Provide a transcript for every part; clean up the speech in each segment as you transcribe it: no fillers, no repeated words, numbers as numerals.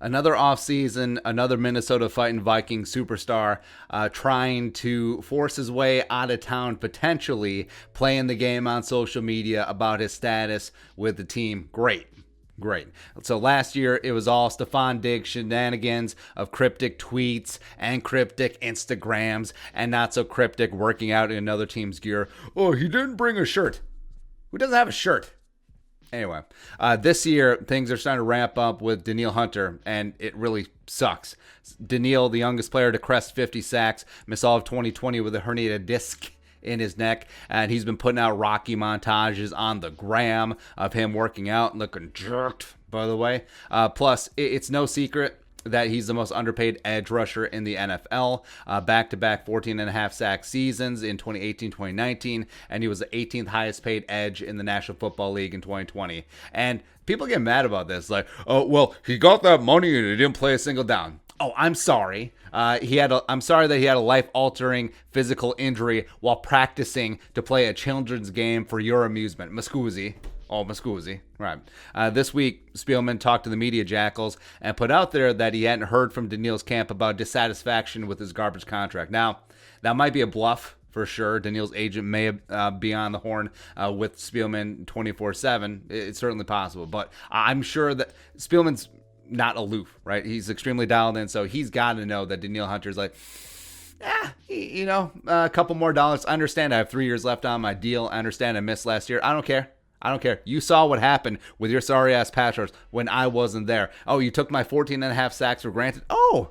Another offseason, another Minnesota Fighting Vikings superstar trying to force his way out of town, potentially playing the game on social media about his status with the team. Great. So last year, it was all Stephon Diggs shenanigans of cryptic tweets and cryptic Instagrams and not so cryptic working out in another team's gear. Oh, he didn't bring a shirt. Who doesn't have a shirt? Anyway, this year, things are starting to ramp up with Danielle Hunter, and it really sucks. Danielle, the youngest player to crest 50 sacks, missed all of 2020 with a herniated disc in his neck, and he's been putting out Rocky montages on the gram of him working out and looking jerked, by the way. Plus, it's no secret that he's the most underpaid edge rusher in the NFL. Back-to-back 14.5 sack seasons in 2018-2019, and he was the 18th highest paid edge in the National Football League in 2020. And people get mad about this, like, oh, well, he got that money and he didn't play a single down. Oh, I'm sorry. I'm sorry that he had a life-altering physical injury while practicing to play a children's game for your amusement. Mascusi. Oh, Mascusi. Right. This week, Spielman talked to the media jackals and put out there that he hadn't heard from Danielle's camp about dissatisfaction with his garbage contract. Now, that might be a bluff for sure. Danielle's agent may be on the horn with Spielman 24/7. It's certainly possible. But I'm sure that Spielman's not aloof, right? He's extremely dialed in, so he's got to know that Danielle Hunter's like, a couple more dollars. I understand I have 3 years left on my deal. I understand I missed last year. I don't care. You saw what happened with your sorry-ass pass rush when I wasn't there. Oh, you took my 14.5 sacks for granted? Oh,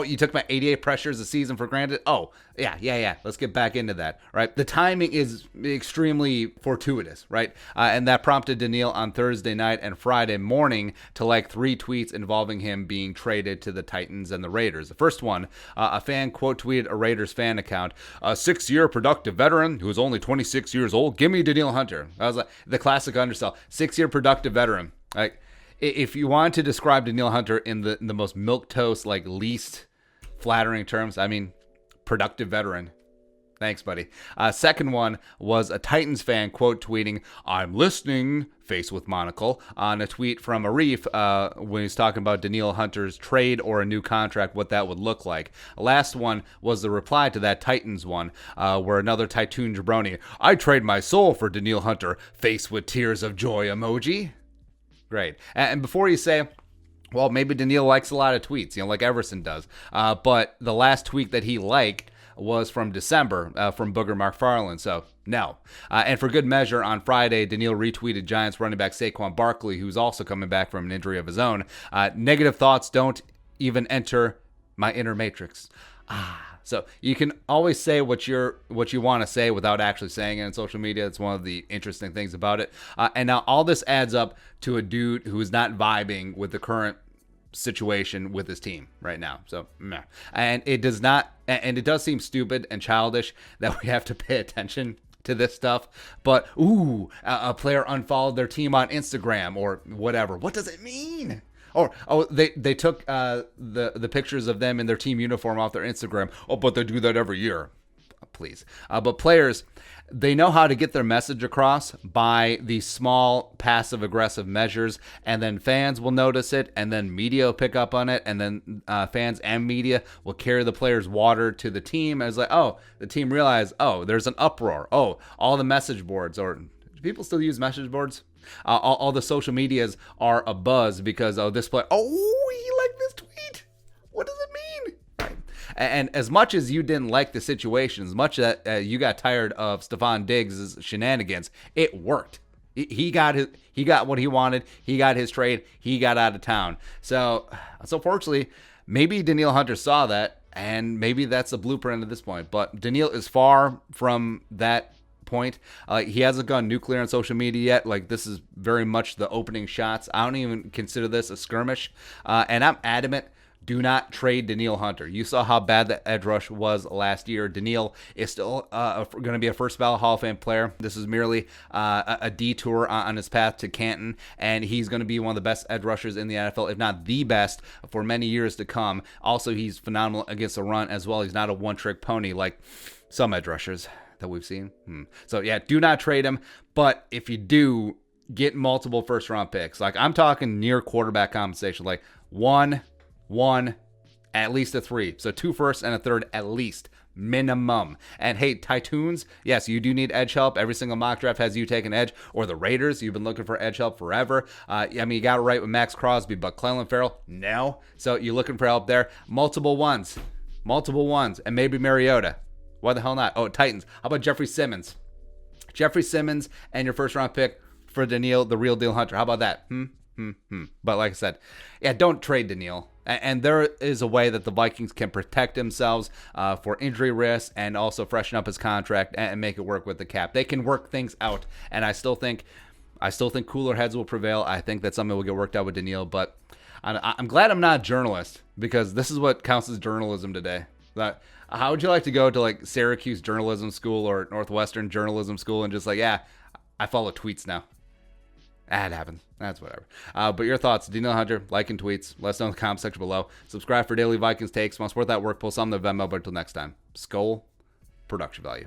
you took my 88 pressures a season for granted? Oh, yeah. Let's get back into that, right? The timing is extremely fortuitous, right? And that prompted Danielle on Thursday night and Friday morning to like 3 tweets involving him being traded to the Titans and the Raiders. The first one, a fan quote tweeted a Raiders fan account, a 6-year productive veteran who is only 26 years old. Give me Danielle Hunter. That was like the classic undersell. 6-year productive veteran. Like, if you want to describe Danielle Hunter in the most milquetoast, like least flattering terms, I mean, productive veteran. Thanks, buddy. Second one was a Titans fan quote tweeting, "I'm listening," face with monocle, on a tweet from Arif when he's talking about Danielle Hunter's trade or a new contract, what that would look like. Last one was the reply to that Titans one, where another Tytoon jabroni, "I trade my soul for Danielle Hunter," face with tears of joy emoji. Great. And before you say, well, maybe Danielle likes a lot of tweets, like Everson does. But the last tweet that he liked was from December from Booger McFarland. So, no. And for good measure, on Friday, Danielle retweeted Giants running back Saquon Barkley, who's also coming back from an injury of his own. Negative thoughts don't even enter my inner matrix. So you can always say what you want to say without actually saying it on social media. It's one of the interesting things about it. And now all this adds up to a dude who is not vibing with the current situation with his team right now. So, meh. And it does seem stupid and childish that we have to pay attention to this stuff. But, a player unfollowed their team on Instagram or whatever. What does it mean? They took the pictures of them in their team uniform off their Instagram. Oh, but they do that every year. Please. But players, they know how to get their message across by these small passive-aggressive measures, and then fans will notice it, and then media will pick up on it, and then fans and media will carry the players' water to the team. And it's like, the team realized, there's an uproar. All the message boards, or do people still use message boards? All the social medias are abuzz because, this player, he liked this tweet. What does it mean? Right. And as much as you didn't like the situation, as much that you got tired of Stephon Diggs' shenanigans, it worked. He got what he wanted. He got his trade. He got out of town. So fortunately, maybe Danielle Hunter saw that, and maybe that's a blueprint at this point. But Danielle is far from that point. He hasn't gone nuclear on social media yet. Like, this is very much the opening shots. I don't even consider this a skirmish. And I'm adamant, do not trade Danielle Hunter. You saw how bad the edge rush was last year. Danielle is still going to be a first ballot Hall of Fame player. This is merely a detour on his path to Canton, and he's going to be one of the best edge rushers in the NFL, if not the best, for many years to come. Also, he's phenomenal against the run as well. He's not a one-trick pony like some edge rushers that we've seen. So yeah, do not trade him. But if you do, get multiple first round picks. Like, I'm talking near quarterback compensation. Like, One, at least a 3. So 2 firsts and a third at least. Minimum. And hey, Tytoons, yes, you do need edge help. Every single mock draft has you taking edge. Or the Raiders, you've been looking for edge help forever. You got it right with Max Crosby, but Clelin Ferrell, no. So you're looking for help there. Multiple ones, and maybe Mariota. Why the hell not? Oh, Titans. How about Jeffrey Simmons? Jeffrey Simmons and your first round pick for Danielle, the real deal hunter. How about that? But like I said, yeah, don't trade Danielle. And there is a way that the Vikings can protect themselves for injury risk and also freshen up his contract and make it work with the cap. They can work things out, and I still think cooler heads will prevail. I think that something will get worked out with Danielle, but I'm glad I'm not a journalist, because this is what counts as journalism today. How would you like to go to like Syracuse journalism school or Northwestern journalism school and just like, yeah, I follow tweets now? It happens. That's whatever. But your thoughts, Danielle Hunter, like and tweets. Let us know in the comment section below. Subscribe for daily Vikings takes. Want to support that work, pull some of the Venmo. But until next time, Skull Production Value.